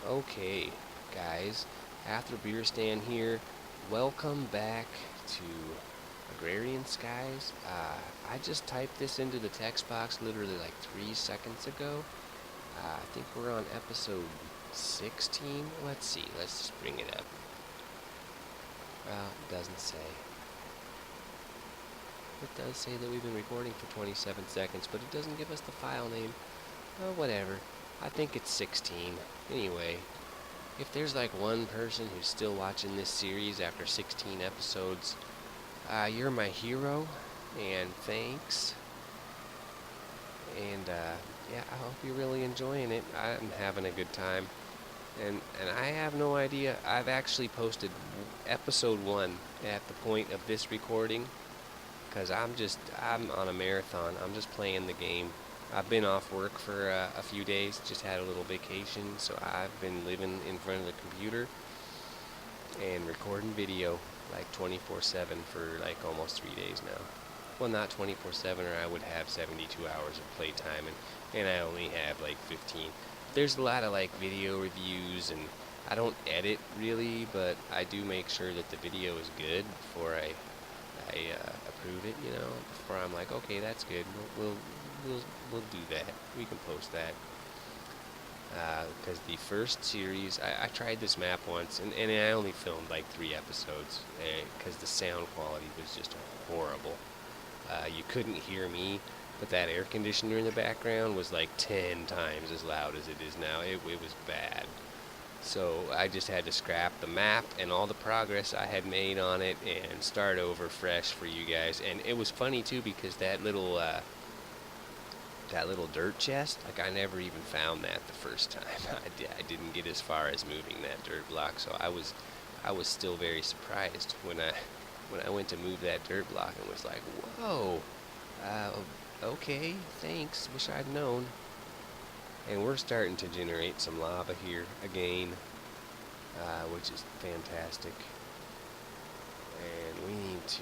Okay, guys, after beer stand here, welcome back to Agrarian Skies. I just typed this into the text box literally like 3 seconds ago. I think we're on episode 16. Let's see, let's just bring it up. Well, it doesn't say. It does say that we've been recording for 27 seconds, but it doesn't give us the file name. Oh, whatever. I think it's 16. Anyway, if there's like one person who's still watching this series after 16 episodes, you're my hero, and thanks. And yeah, I hope you're really enjoying it. I'm having a good time. And I have no idea. I've actually posted episode 1 at the point of this recording, because I'm on a marathon. I'm just playing the game. I've been off work for a few days, just had a little vacation, so I've been living in front of the computer and recording video like 24/7 for like almost 3 days now. Well, not 24/7, or I would have 72 hours of playtime, and I only have like 15. There's a lot of like video reviews, and I don't edit really, but I do make sure that the video is good before I approve it, before I'm like, okay, that's good. We'll do that. We can post that. Because the first series, I tried this map once, and I only filmed like 3 episodes, because the sound quality was just horrible. You couldn't hear me, but that air conditioner in the background was like 10 times as loud as it is now. It was bad. So I just had to scrap the map and all the progress I had made on it and start over fresh for you guys. And it was funny too, because that little dirt chest, like I never even found that the first time. I didn't get as far as moving that dirt block, so I was still very surprised when I went to move that dirt block and was like, whoa, okay, thanks, wish I'd known. And we're starting to generate some lava here again, which is fantastic. And we need to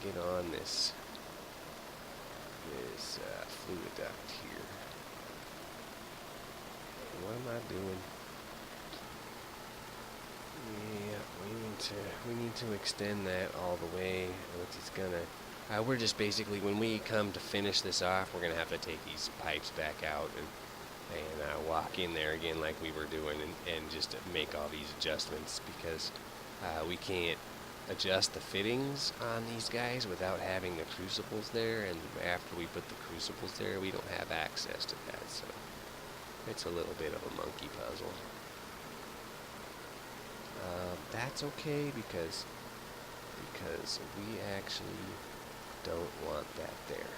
get on this fluid duct here. What am I doing? Yeah, we need to extend that all the way, which is gonna. We're just basically, when we come to finish this off, we're gonna have to take these pipes back out and walk in there again like we were doing, and just make all these adjustments, because we can't adjust the fittings on these guys without having the crucibles there, and after we put the crucibles there, we don't have access to that, so it's a little bit of a monkey puzzle. That's okay, because we actually don't want that there.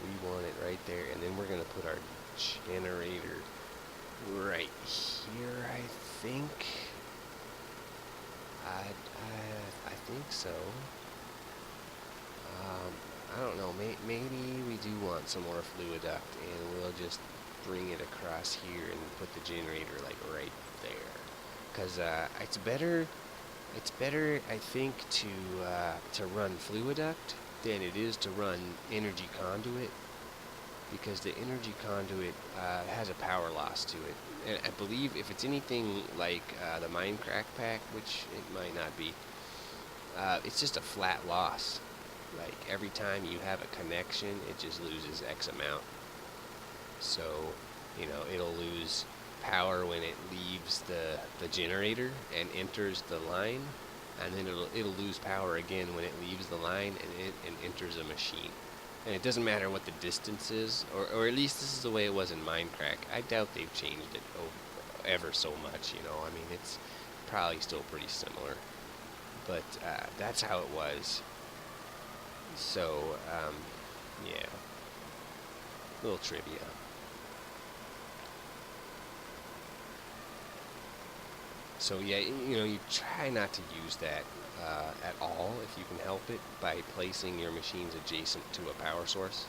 We want it right there, and then we're going to put our generator right here, I think. I think so. I don't know, maybe we do want some more fluid duct, and we'll just bring it across here and put the generator like right there. Because it's better, I think, to run fluid duct than it is to run energy conduit, because the energy conduit has a power loss to it. And I believe if it's anything like the Minecraft pack, which it might not be, it's just a flat loss. Like every time you have a connection, it just loses X amount. So, it'll lose power when it leaves the generator and enters the line, and then it'll lose power again when it leaves the line and enters a machine. And it doesn't matter what the distance is, or at least this is the way it was in Minecraft. I doubt they've changed it ever so much, I mean, it's probably still pretty similar. But that's how it was. So, yeah. Little trivia. So yeah, you try not to use that at all if you can help it, by placing your machines adjacent to a power source.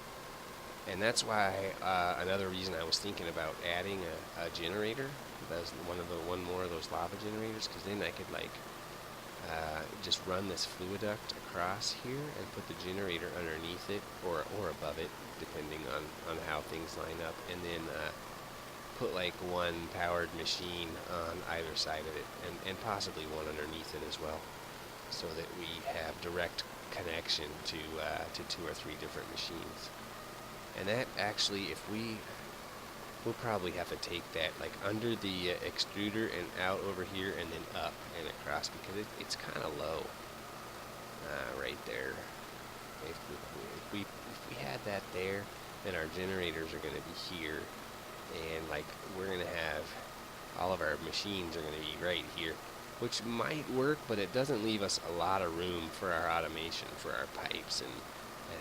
And that's why another reason I was thinking about adding a generator, as one more of those lava generators, because then I could just run this fluid duct across here and put the generator underneath it or above it, depending on how things line up, and then put like one powered machine on either side of it, and possibly one underneath it as well, so that we have direct connection to 2 or 3 different machines. And that actually, if we'll probably have to take that like under the extruder and out over here and then up and across, because it's kind of low right there. If we had that there, then our generators are going to be here, and like we're going to have all of our machines are going to be right here, which might work, but it doesn't leave us a lot of room for our automation, for our pipes and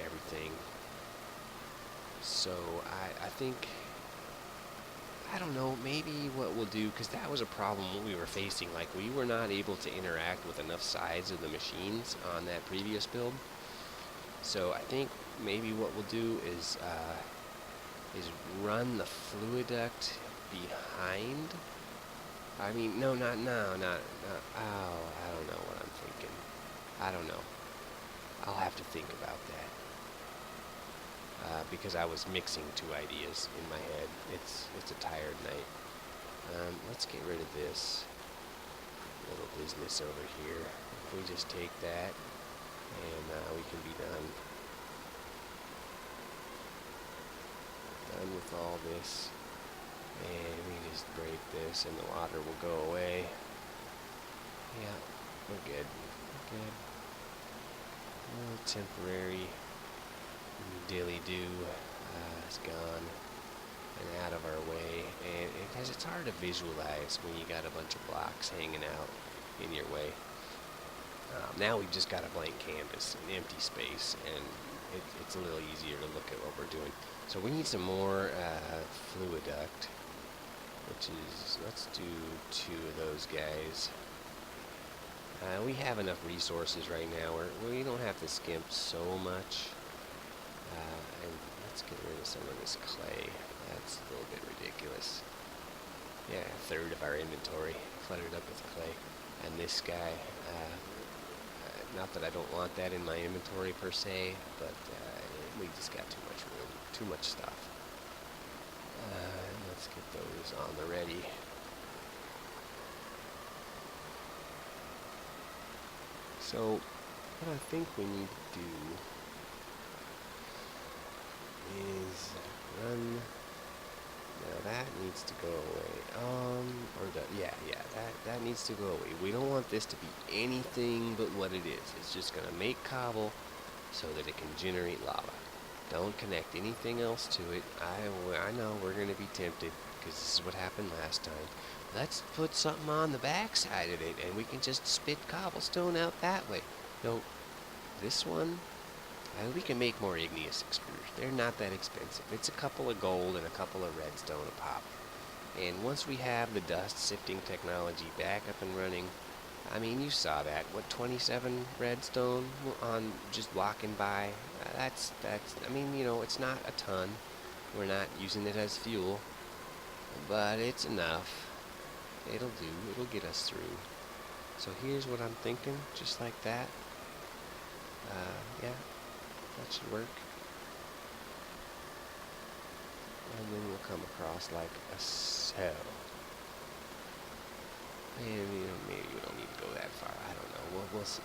everything. So I think, I don't know, maybe what we'll do, because that was a problem we were facing. Like, we were not able to interact with enough sides of the machines on that previous build. So I think maybe what we'll do is run the fluid duct behind. I mean, no, not now, not, oh, I don't know what I'm thinking. I don't know. I'll have to think about that. Because I was mixing 2 ideas in my head. It's a tired night. Let's get rid of this little business over here. If we just take that, and we can be done with all this. And we just break this, and the water will go away. Yeah, we're good. We're good. A little temporary dilly-do is gone and out of our way, and because it's hard to visualize when you got a bunch of blocks hanging out in your way. Now we've just got a blank canvas, an empty space, and it's a little easier to look at what we're doing. So we need some more fluid duct, which is, let's do 2 of those guys. We have enough resources right now where we don't have to skimp so much. And let's get rid of some of this clay. That's a little bit ridiculous. Yeah, a third of our inventory cluttered up with clay. And this guy, not that I don't want that in my inventory per se, but we just got too much room, too much stuff. Let's get those on the ready. So, what I think we need to do is run. Now that needs to go away. That needs to go away. We don't want this to be anything but what it is. It's just gonna make cobble so that it can generate lava. Don't connect anything else to it. I know we're gonna be tempted, because this is what happened last time. Let's put something on the back side of it, and we can just spit cobblestone out that way. No, this one, we can make more igneous extruders. They're not that expensive. It's a couple of gold and a couple of redstone a pop. And once we have the dust sifting technology back up and running, I mean, you saw that. What, 27 redstone on just walking by? That's. I mean, you know, it's not a ton. We're not using it as fuel, but it's enough. It'll do. It'll get us through. So here's what I'm thinking, just like that. Yeah, that should work. And then we'll come across like a cell. And you know, maybe we don't need to go that far. I don't know. We'll see.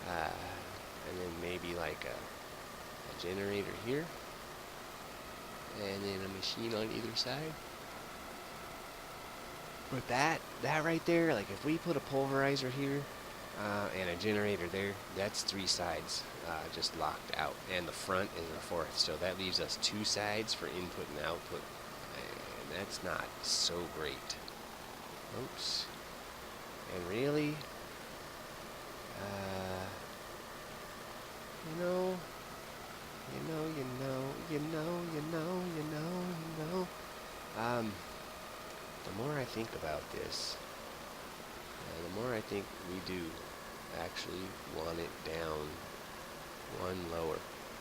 And then maybe like a generator here, and then a machine on either side. But that right there, like if we put a pulverizer here and a generator there, that's 3 sides just locked out, and the front is a 4th. So that leaves us 2 sides for input and output, and that's not so great. Oops. And really, the more I think about this, the more I think we do actually want it down 1 lower.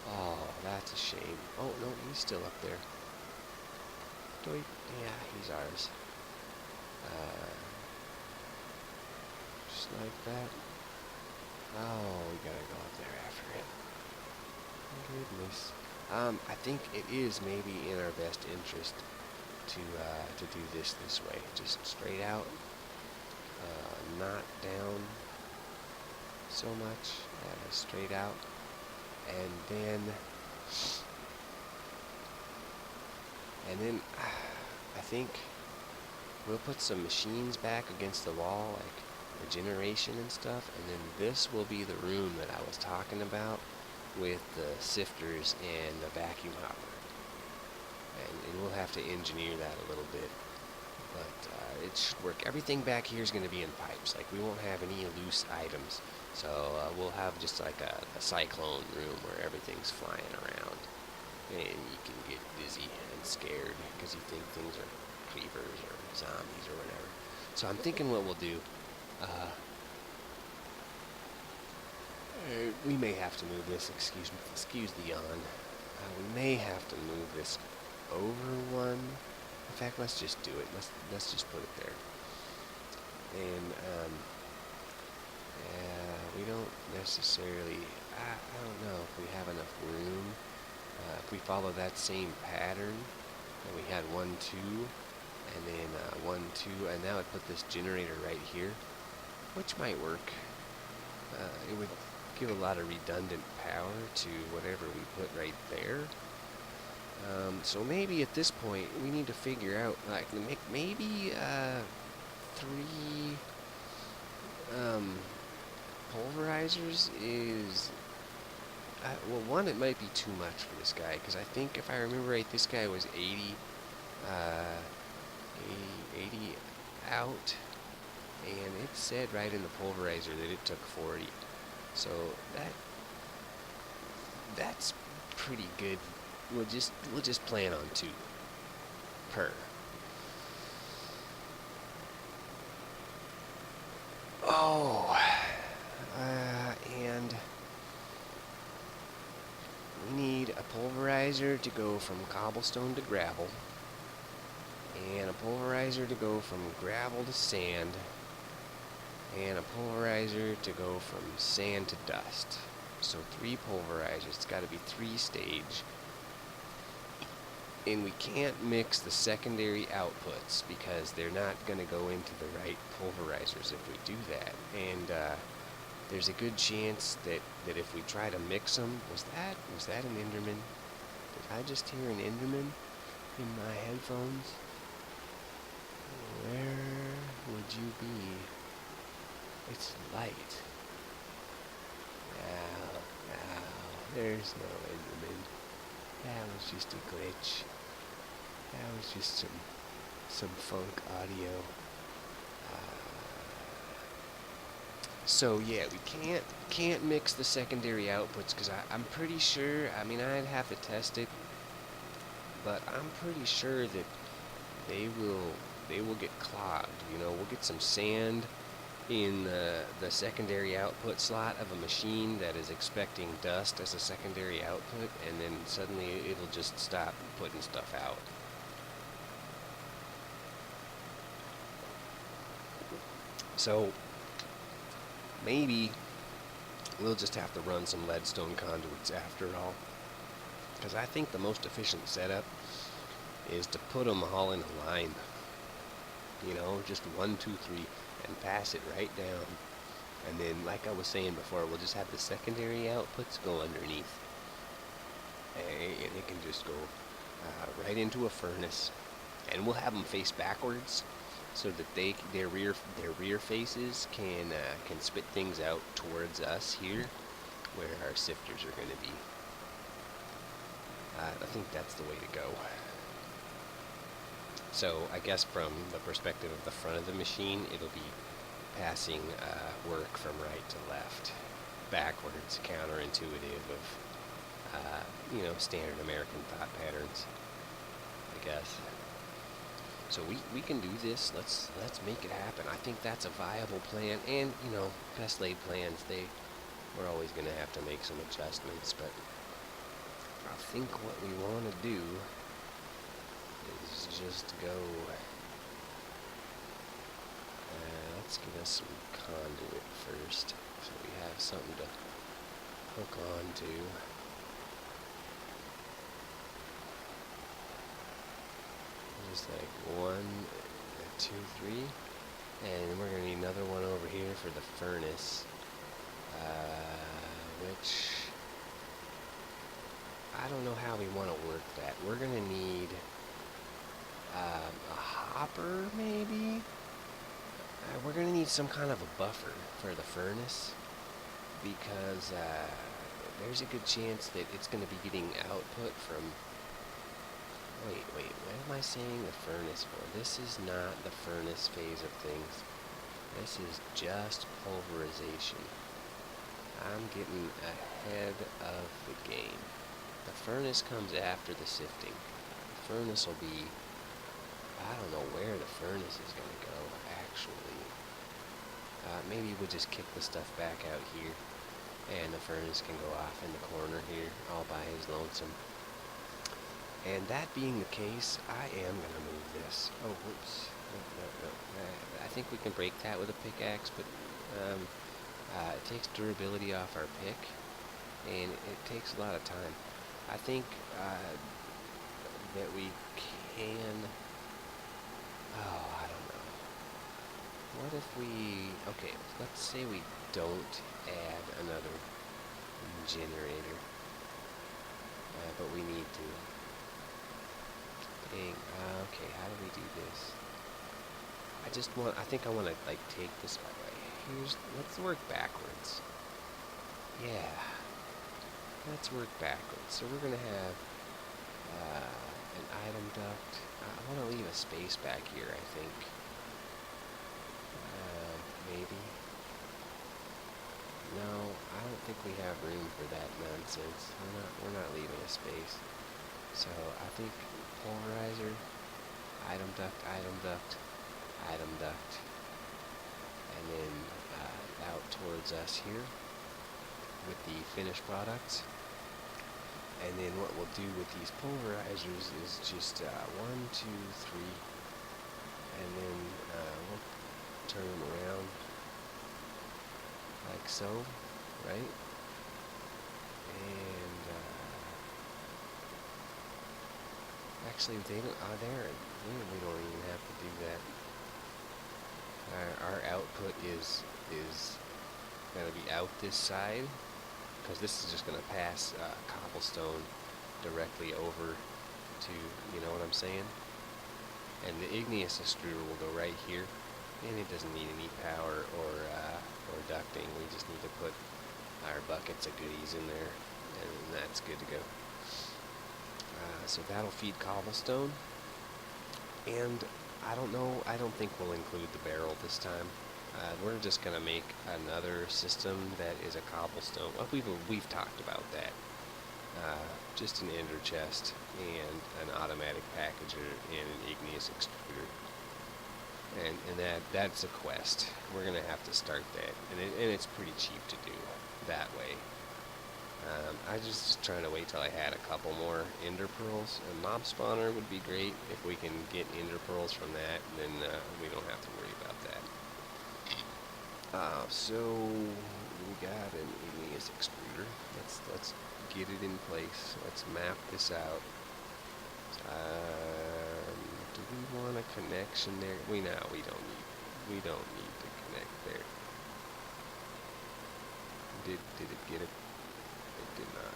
Oh, that's a shame. Oh, no, he's still up there. Doink. Yeah, he's ours. Just like that. Oh, we gotta go up there after it. Goodness. I think it is maybe in our best interest to do this way, just straight out, not down so much, straight out, and then I think we'll put some machines back against the wall, like regeneration and stuff, and then this will be the room that I was talking about with the sifters and the vacuum hopper. And we'll have to engineer that a little bit, but it should work. Everything back here is going to be in pipes. Like, we won't have any loose items, so we'll have just like a cyclone room where everything's flying around, and you can get dizzy and scared because you think things are creepers or zombies or whatever. So I'm thinking what we'll do, we may have to move this, excuse the yawn, we may have to move this over one. In fact, let's just do it. Let's just put it there. And we don't necessarily. I don't know if we have enough room. If we follow that same pattern, and we had 1, 2, and then 1, 2, and now I put this generator right here, which might work. It would give a lot of redundant power to whatever we put right there. So maybe at this point we need to figure out, like, maybe 3 pulverizers is, well, 1, it might be too much for this guy, because I think if I remember right, this guy was 80 out, and it said right in the pulverizer that it took 40. So that's pretty good. We'll just plan on 2 per. Oh, and we need a pulverizer to go from cobblestone to gravel, and a pulverizer to go from gravel to sand, and a pulverizer to go from sand to dust. So 3 pulverizers. It's got to be 3 stage. And we can't mix the secondary outputs because they're not going to go into the right pulverizers if we do that. And there's a good chance that if we try to mix them, was that an Enderman? Did I just hear an Enderman in my headphones? Where would you be? It's light. No, there's no Enderman. That was just a glitch. That was just some funk audio. So yeah, we can't mix the secondary outputs because I'm pretty sure. I mean, I'd have to test it, but I'm pretty sure that they will get clogged. You know, we'll get some sand in the secondary output slot of a machine that is expecting dust as a secondary output, and then suddenly it'll just stop putting stuff out. So maybe we'll just have to run some leadstone conduits after all, because I think the most efficient setup is to put them all in a line. You know, just 1, 2, 3, and pass it right down. And then, like I was saying before, we'll just have the secondary outputs go underneath. And it can just go right into a furnace. And we'll have them face backwards so that their rear faces can spit things out towards us here, where our sifters are going to be. I think that's the way to go. So I guess from the perspective of the front of the machine, it'll be passing work from right to left, backwards, counterintuitive of standard American thought patterns, I guess. So we can do this. Let's make it happen. I think that's a viable plan. And best laid plans, we're always going to have to make some adjustments. But I think what we want to do is just go. Let's get us some conduit first, so we have something to hook on to. Just like one, two, three. And we're gonna need another one over here for the furnace. Which I don't know how we want to work that. We're gonna need a hopper, maybe. We're gonna need some kind of a buffer for the furnace because there's a good chance that it's gonna be getting output from. Wait, what am I saying the furnace for? This is not the furnace phase of things. This is just pulverization. I'm getting ahead of the game. The furnace comes after the sifting. The furnace will be, I don't know where the furnace is going to go, actually. Maybe we'll just kick the stuff back out here, and the furnace can go off in the corner here, all by his lonesome. And that being the case, I am going to move this. Oh, whoops. No. I think we can break that with a pickaxe, but it takes durability off our pick, and it takes a lot of time. I think that we can. Oh, I don't know. What if we? Okay, let's say we don't add another generator, but we need to. Dang. Okay, how do we do this? I think I want to like take this. Let's work backwards. Yeah, let's work backwards. So we're gonna have an item duct. I want to leave a space back here, I think. Maybe. No, I don't think we have room for that nonsense. We're not leaving a space. So I think pulverizer, item duct, item duct, item duct, and then out towards us here with the finished products. And then what we'll do with these pulverizers is just 1, 2, 3, and then we'll turn them around like so, right? And actually, they don't. We don't even have to do that. Our output is going to be out this side, because this is just going to pass cobblestone directly over to, you know what I'm saying? And the igneous extruder will go right here, and it doesn't need any power or ducting. We just need to put our buckets of goodies in there, and that's good to go. So that'll feed cobblestone, and I don't think we'll include the barrel this time. We're just gonna make another system that is a cobblestone. Well, we've talked about that. Just an ender chest and an automatic packager and an igneous extruder, and that's a quest. We're gonna have to start that, and it's pretty cheap to do that way. I was just trying to wait till I had a couple more ender pearls. A mob spawner would be great if we can get ender pearls from that, and then we don't have to worry about that. So we got an igneous extruder. Let's get it in place. Let's map this out. Do we want a connection there? We don't need to connect there. Did it get it? It did not.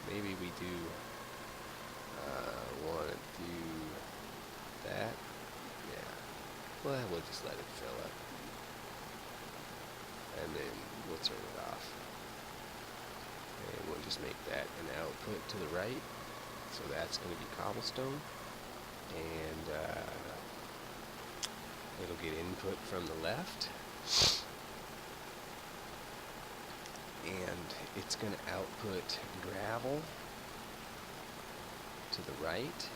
Maybe we do want to do that. Yeah. Well, we'll just let it fill up, and then we'll turn it off, and we'll just make that an output to the right. So that's going to be cobblestone, and it'll get input from the left, and it's going to output gravel to the right,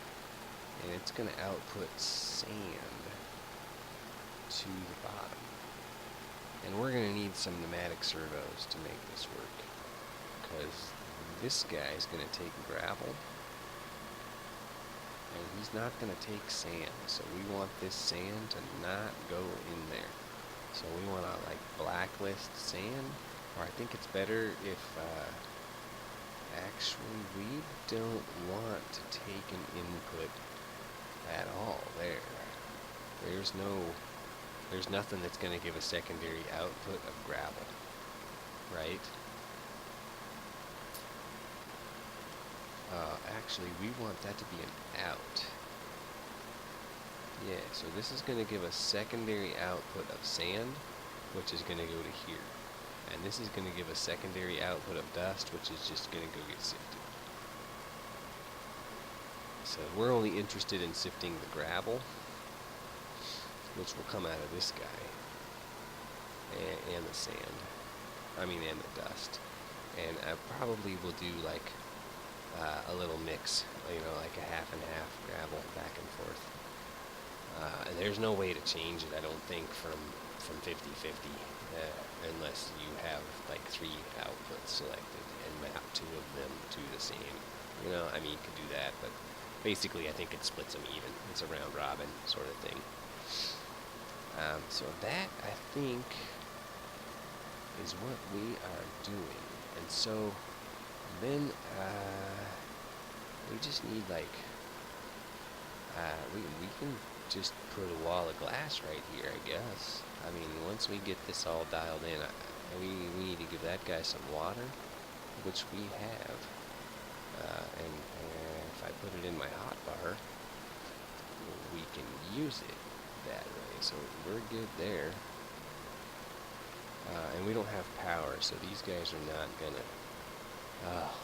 and it's going to output sand to the bottom. And we're going to need some pneumatic servos to make this work, because this guy is going to take gravel, and he's not going to take sand. So we want this sand to not go in there. So we want to like blacklist sand, or I think it's better if actually we don't want to take an input at all there. There's nothing that's going to give a secondary output of gravel, right? Actually, we want that to be an out. Yeah, so this is going to give a secondary output of sand, which is going to go to here. And this is going to give a secondary output of dust, which is just going to go get sifted. So we're only interested in sifting the gravel, which will come out of this guy, and the sand. And the dust. And I probably will do like a little mix, like a half and half gravel back and forth. And there's no way to change it, I don't think, from 50-50, unless you have like 3 outputs selected and map 2 of them to the same. You could do that, but basically I think it splits them even. It's a round robin sort of thing. So that, I think, is what we are doing. And so then we just need like we can just put a wall of glass right here, I guess. Once we get this all dialed in, we need to give that guy some water, which we have. And if I put it in my hot bar, we can use it that way. So we're good there. And we don't have power, so these guys are not gonna...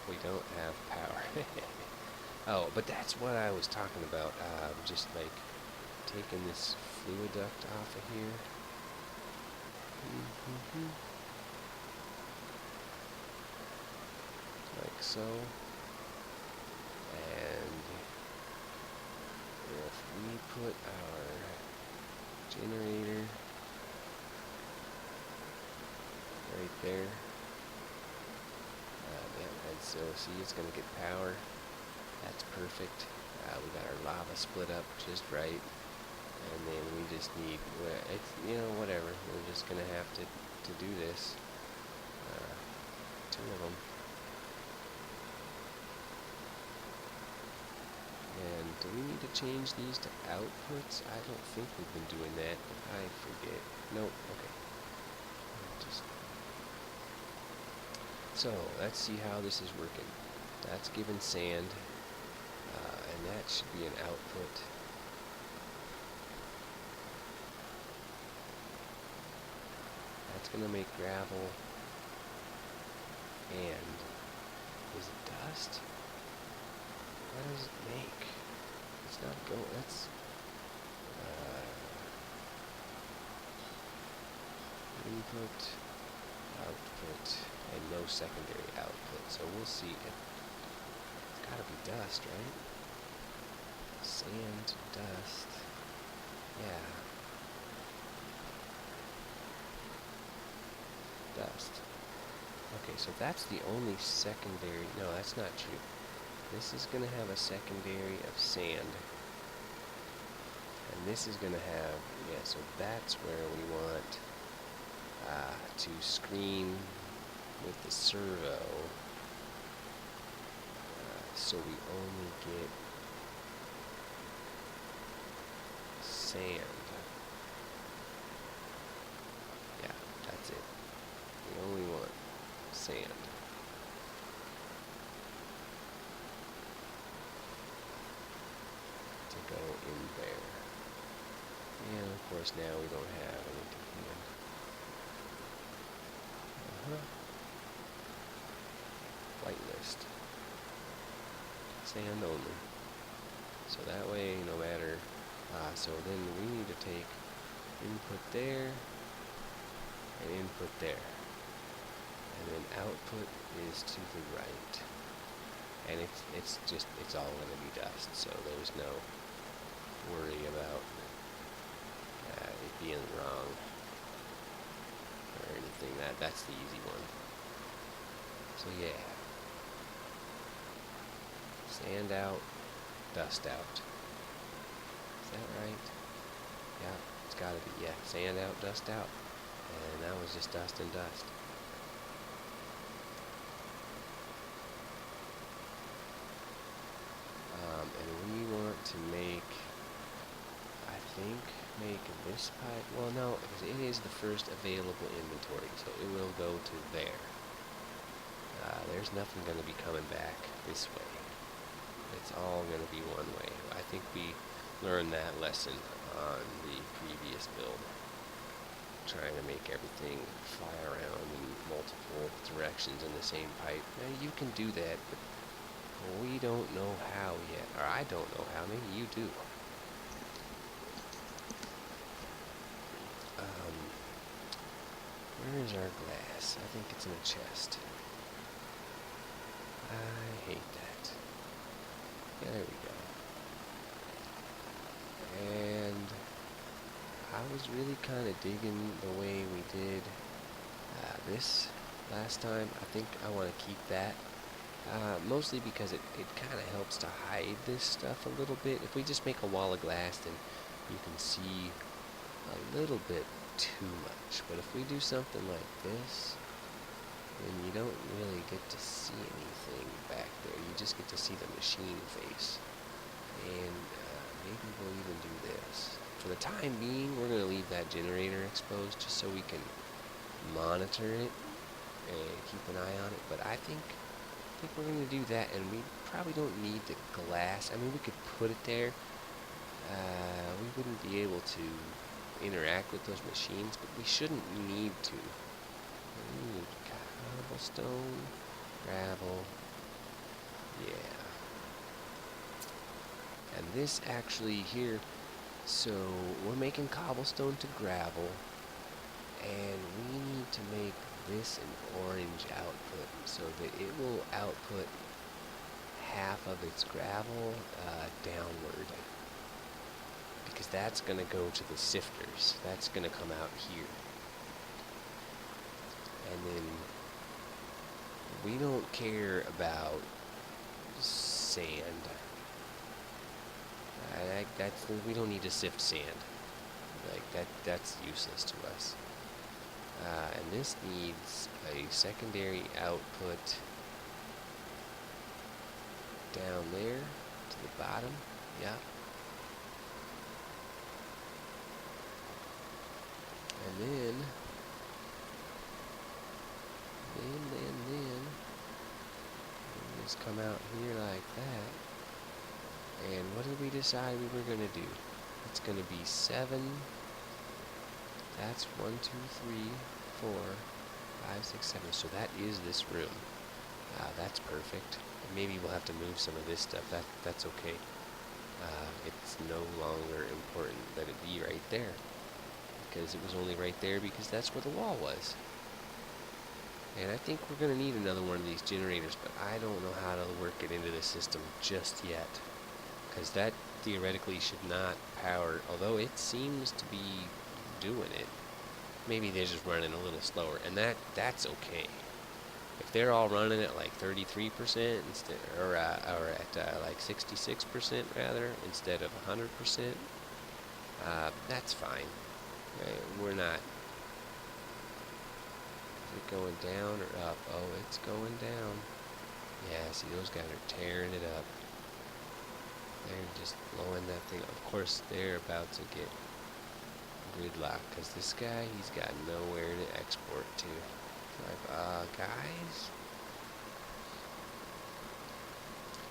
we don't have power. Oh, but that's what I was talking about. Just like taking this fluid duct off of here. Like so. And if we put our generator right there, and so see, it's going to get power. That's perfect. We got our lava split up just right, and then we just need, whatever. We're just going to have to do this. 2 of them. And do we need to change these to outputs? I don't think we've been doing that, but I forget. Nope, okay. So, let's see how this is working. That's giving sand, and that should be an output. That's going to make gravel, and is it dust? What does it make? It's not going, that's, input, output, and no secondary output. So we'll see. It's gotta be dust, right? Sand, dust. Yeah. Dust. Okay, so that's the only secondary. No, that's not true. This is going to have a secondary of sand. And this is going to have, so that's where we want to screen with the servo. So we only get sand. Yeah, that's it. We only want sand. To go in there. And of course now we don't have anything here. Whitelist. Sand only. So that way, no matter, so then we need to take input there and input there. And then output is to the right. And it's all going to be dust, so there's no worry about it being wrong or anything. That's the easy one. So yeah, sand out, dust out. Is that right? Yeah, it's got to be. Yeah, sand out, dust out, and that was just dust and dust. And we want to make think make this pipe. Well, no, because it is the first available inventory, so it will go to there. There's nothing going to be coming back this way. It's all going to be one way. I think we learned that lesson on the previous build. Trying to make everything fly around in multiple directions in the same pipe. Now, you can do that, but we don't know how yet. Or I don't know how. Maybe you do. Where is our glass? I think it's in a chest. I hate that. Yeah, there we go. And I was really kind of digging the way we did this last time. I think I want to keep that. Mostly because it kind of helps to hide this stuff a little bit. If we just make a wall of glass, then you can see a little bit too much. But if we do something like this, then you don't really get to see anything back there. You just get to see the machine face. And maybe we'll even do this. For the time being, we're going to leave that generator exposed just so we can monitor it and keep an eye on it. But I think we're going to do that, and we probably don't need the glass. I mean, we could put it there. We wouldn't be able to interact with those machines, but we shouldn't need to. We need cobblestone, gravel, yeah. And this actually here, so we're making cobblestone to gravel, and we need to make this an orange output so that it will output half of its gravel downward, because that's going to go to the sifters. That's going to come out here. And then we don't care about sand. We don't need to sift sand. Like that's useless to us. And this needs a secondary output down there to the bottom. Yeah. And then just come out here like that. And what did we decide we were going to do? It's going to be 7. That's 1, 2, 3, 4, 5, 6, 7. So that is this room. That's perfect. And maybe we'll have to move some of this stuff. That's okay. It's no longer important that it be right there, because it was only right there because that's where the wall was. And I think we're going to need another one of these generators, but I don't know how to work it into the system just yet, because that theoretically should not power, although it seems to be doing it. Maybe they're just running a little slower, and that's okay. If they're all running at like 33% instead, or at like 66% rather, instead of 100%, that's fine. Right? We're not. Is it going down or up? Oh, it's going down. Yeah, see, those guys are tearing it up. They're just blowing that thing. Of course, they're about to get gridlock, because this guy, he's got nowhere to export to. Like, guys.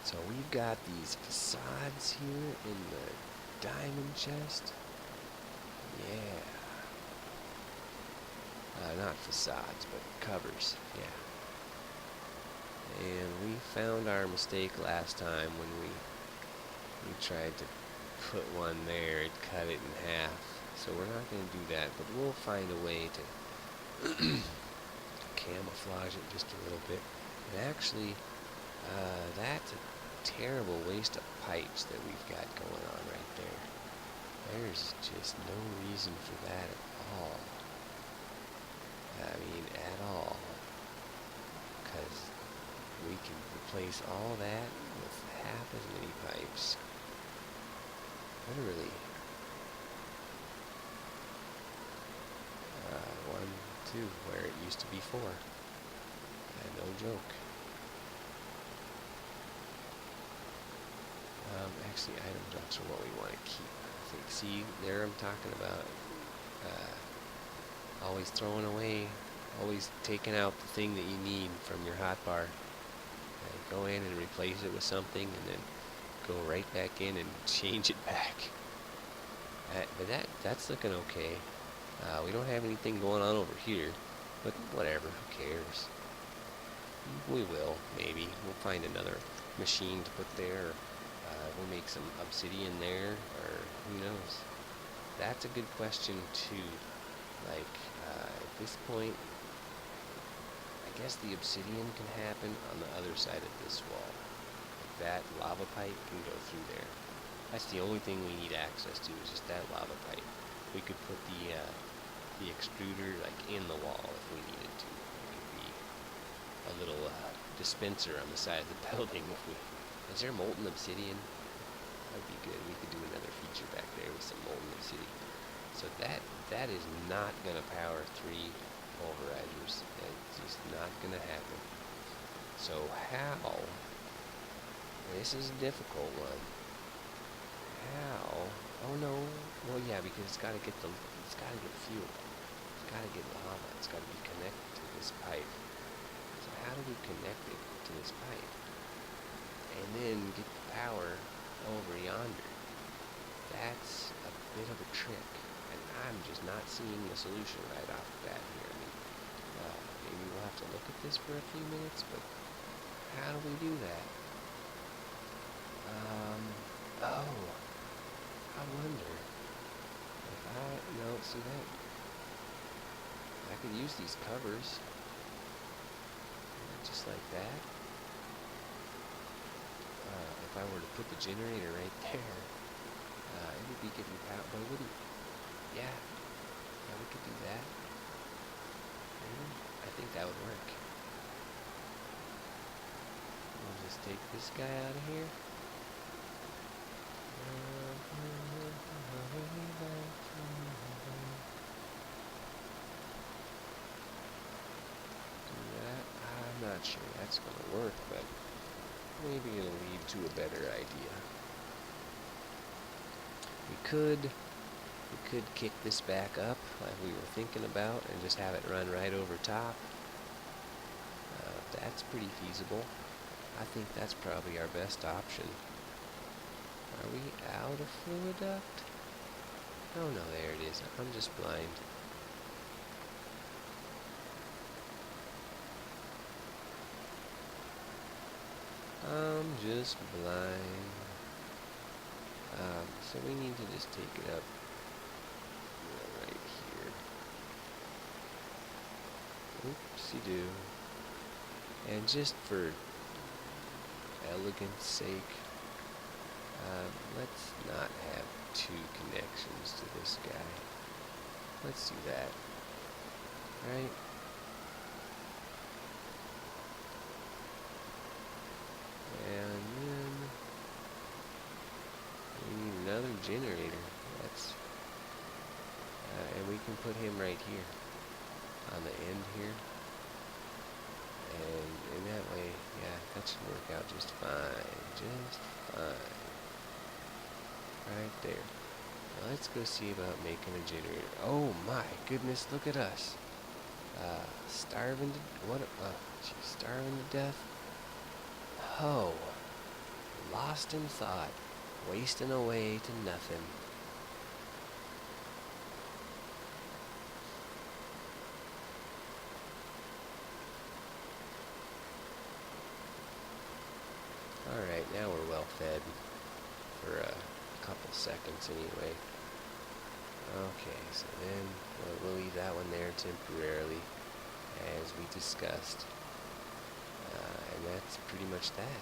So we've got these facades here in the diamond chest. Yeah. Not facades, but covers. Yeah. And we found our mistake last time when we tried to put one there. It cut it in half. So we're not going to do that, but we'll find a way to camouflage it just a little bit. And actually, that's a terrible waste of pipes that we've got going on right there. There's just no reason for that at all. I mean, at all. Because we can replace all that with half as many pipes. Literally. 1, 2, where it used to be 4. No joke. Actually, item drops are what we want to keep. See, there I'm talking about always throwing away, always taking out the thing that you need from your hot bar. Go in and replace it with something, and then go right back in and change it back. But that's looking okay. We don't have anything going on over here, but whatever, who cares? We will, maybe. We'll find another machine to put there. We'll make some obsidian there, or who knows? That's a good question too. Like, at this point, I guess the obsidian can happen on the other side of this wall. Like that lava pipe can go through there. That's the only thing we need access to, is just that lava pipe. We could put the extruder like in the wall if we needed to. It could be a little dispenser on the side of the building. Is there molten obsidian? That'd be good. We could do another feature back there with some molten obsidian. So that is not gonna power 3 pulverizers. It's just not gonna happen. So how? This is a difficult one. How? Oh no. Well, yeah, because it's gotta get fuel. It's gotta get lava. It's gotta be connected to this pipe. So how do we connect it to this pipe? And then get the power over yonder. That's a bit of a trick, and I'm just not seeing the solution right off the bat here. I mean, maybe we'll have to look at this for a few minutes, but how do we do that? Oh, I wonder if see that? I could use these covers, just like that. If I were to put the generator right there, it would be giving power, but it wouldn't. Yeah, we could do that. I think that would work. We'll just take this guy out of here. Do that. I'm not sure that's going to work, but maybe it'll lead to a better idea. We could kick this back up like we were thinking about and just have it run right over top. That's pretty feasible. I think that's probably our best option. Are we out of fluid duct? Oh no, there it is. I'm just blind. I'm just blind. So we need to just take it up right here. Oopsie-doo. And just for elegance sake, let's not have 2 connections to this guy. Let's do that. Right? And then we need another generator. And we can put him right here on the end here. And in that way, yeah, that should work out just fine. Just fine. Right there. Now let's go see about making a generator. Oh my goodness, look at us. Starving to death. Oh, lost in thought, wasting away to nothing. Alright, now we're well fed for a couple seconds anyway. Okay, so then we'll leave that one there temporarily, as we discussed. And that's pretty much that.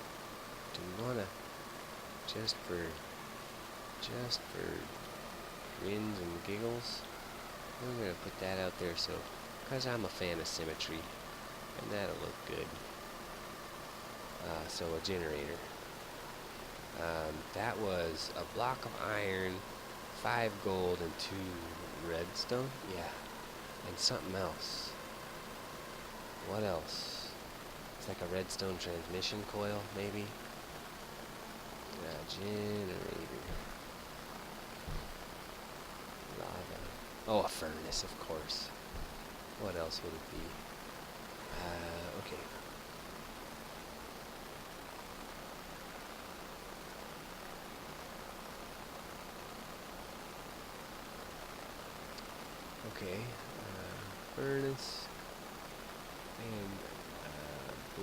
Do we want to, just for grins and giggles, we're going to put that out there, so, because I'm a fan of symmetry, and that'll look good. So a generator. That was a block of iron, 5 gold, and 2 redstone. Yeah, and something else. What else? It's like a redstone transmission coil, maybe. Generator. Oh, a furnace, of course. What else would it be? Okay. Okay. Furnace and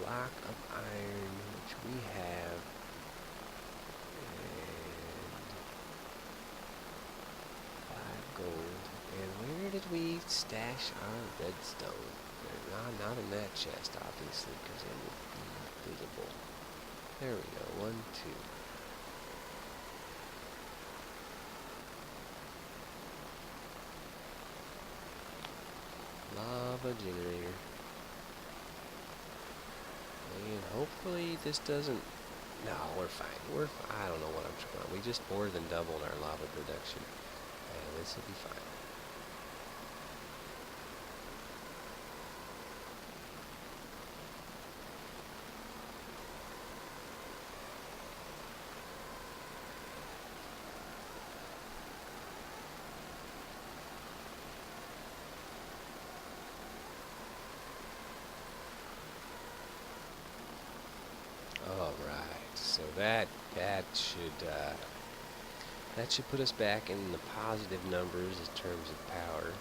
block of iron, which we have, and 5 gold. And where did we stash our redstone? Not in that chest, obviously, because it would be visible. There we go. 1, 2. Lava generator. And hopefully this doesn't... No, we're fine. I don't know what I'm trying. We just more than doubled our lava production. And this will be fine. All right. So that should put us back in the positive numbers in terms of power.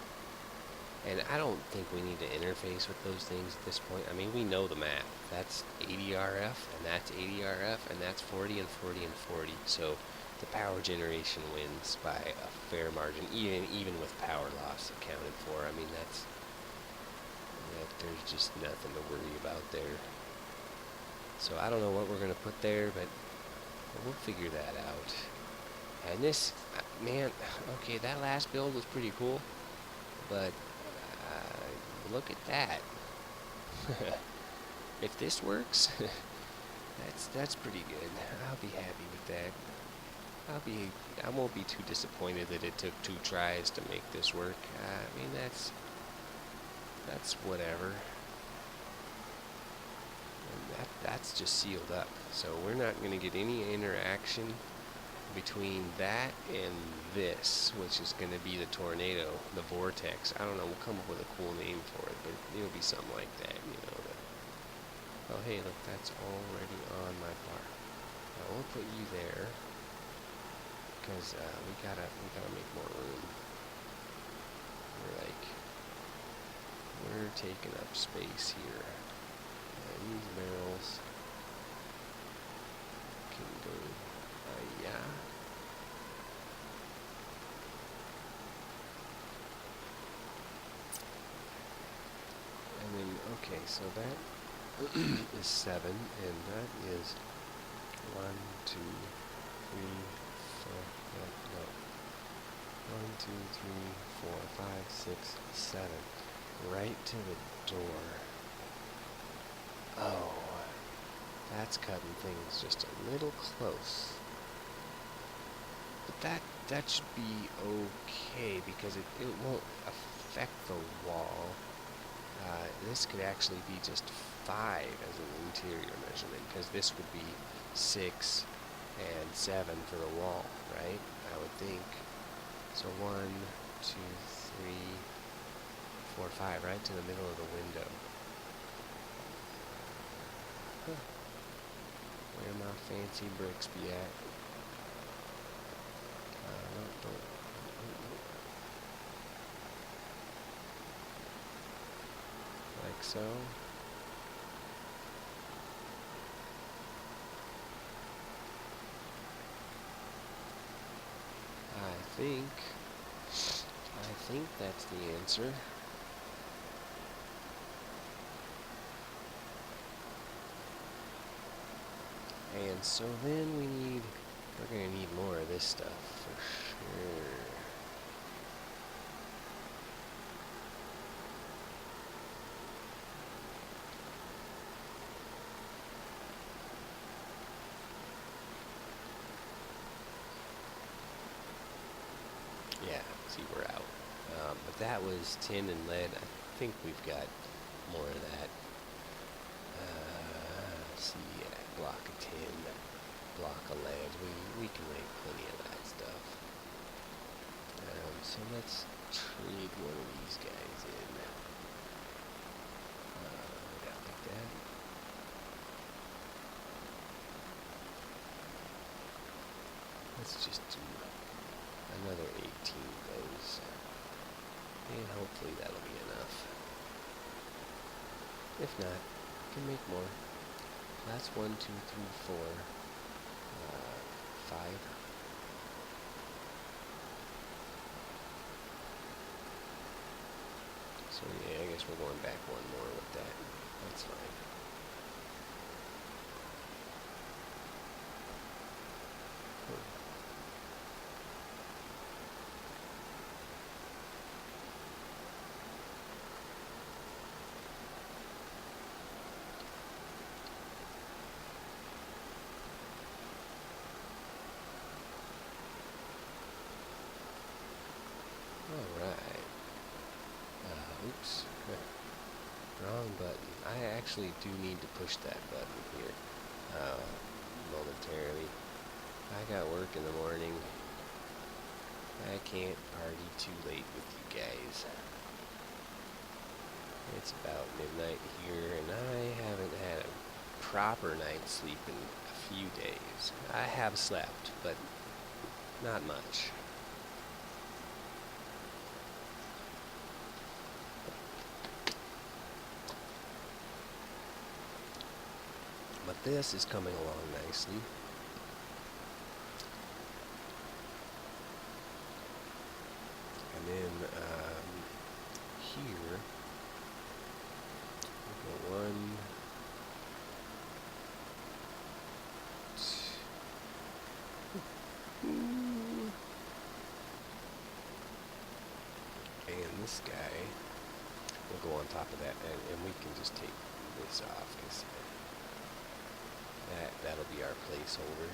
And I don't think we need to interface with those things at this point. I mean, we know the math. That's 80 RF, and that's 80 RF, and that's 40 and 40 and 40. So the power generation wins by a fair margin, even with power loss accounted for. I mean, there's just nothing to worry about there. So I don't know what we're going to put there, but we'll figure that out. And this, man, okay, that last build was pretty cool, but look at that. If this works, that's pretty good. I'll be happy with that. I won't be too disappointed that it took 2 tries to make this work. I mean, that's whatever. And that's just sealed up. So we're not going to get any interaction between that and this, which is going to be the tornado, the vortex. I don't know, we'll come up with a cool name for it, but it'll be something like that, you know. Oh, hey, look, that's already on my bar. Now we'll put you there, because we gotta make more room. We're taking up space here. And these barrels can go. Yeah. And then, okay, so that is 7, and that is 1, 2, 3, 4, no. 1, 2, 3, 4, 5, 6, 7. Right to the door. Oh, that's cutting things just a little close. But that should be okay because it won't affect the wall. This could actually be just 5 as an interior measurement because this would be 6 and 7 for the wall, right? I would think. So 1, 2, 3, 4, 5, right to the middle of the window. Huh. Where my fancy bricks be at? Like so. I think that's the answer. And so then we're gonna need more of this stuff for sure. Yeah, see, we're out. But that was tin and lead. I think we've got more of that. Let's see, block of tin, block of lead. We can make plenty of that stuff. So let's trade one of these guys in. Yeah, like that. Let's just do another 18 of those. And hopefully that'll be enough. If not, can make more. That's 1, 2, 3, 4, 5. So yeah, I guess we're going back one more with that. That's fine. Alright. Oops. Wrong button. I actually do need to push that button here momentarily. I got work in the morning. I can't party too late with you guys. It's about midnight here, and I haven't had a proper night's sleep in a few days. I have slept, but not much. But this is coming along nicely. And then here, we'll go 1, 2, and this guy will go on top of that, and we can just take this off, because that'll be our placeholder.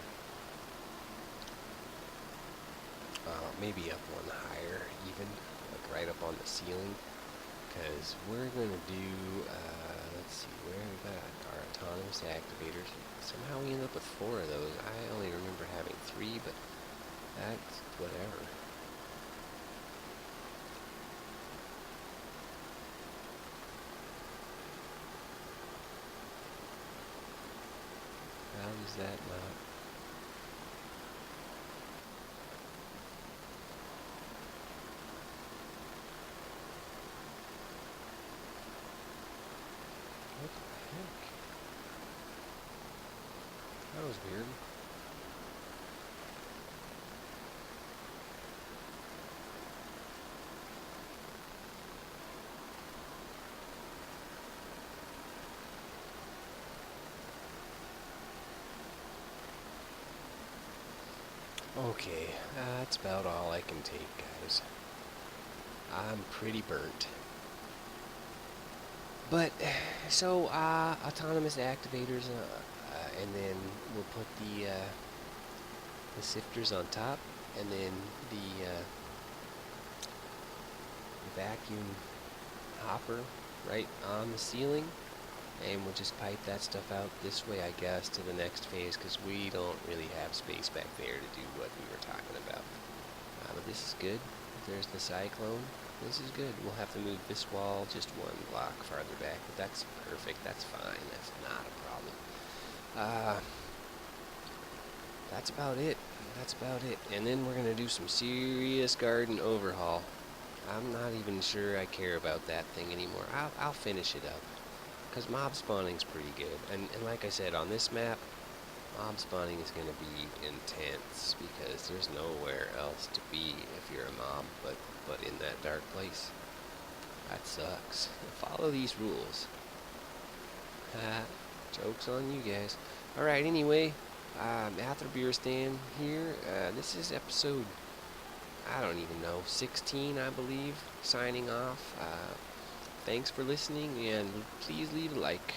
Maybe up one higher, even, like right up on the ceiling, because we're going to do, let's see, where we got our autonomous activators. Somehow we end up with 4 of those. I only remember having 3, but that's whatever. How does that not? What the heck? That was weird. Okay, that's about all I can take, guys. I'm pretty burnt. But, so, autonomous activators, and then we'll put the sifters on top, and then the vacuum hopper right on the ceiling, and we'll just pipe that stuff out this way, I guess, to the next phase, because we don't really have space back there to do what we were talking about. But this is good. There's the cyclone. This is good. We'll have to move this wall just 1 block farther back, but that's perfect. That's fine. That's not a problem. That's about it. That's about it. And then we're going to do some serious garden overhaul. I'm not even sure I care about that thing anymore. I'll finish it up, because mob spawning's pretty good. And like I said, on this map, mob spawning is going to be intense, because there's nowhere else to be if you're a mob but in that dark place. That sucks. Follow these rules. Joke's on you guys. Alright, anyway, After Beer Stand here. This is episode, I don't even know, 16, I believe, signing off. Thanks for listening, and please leave a like.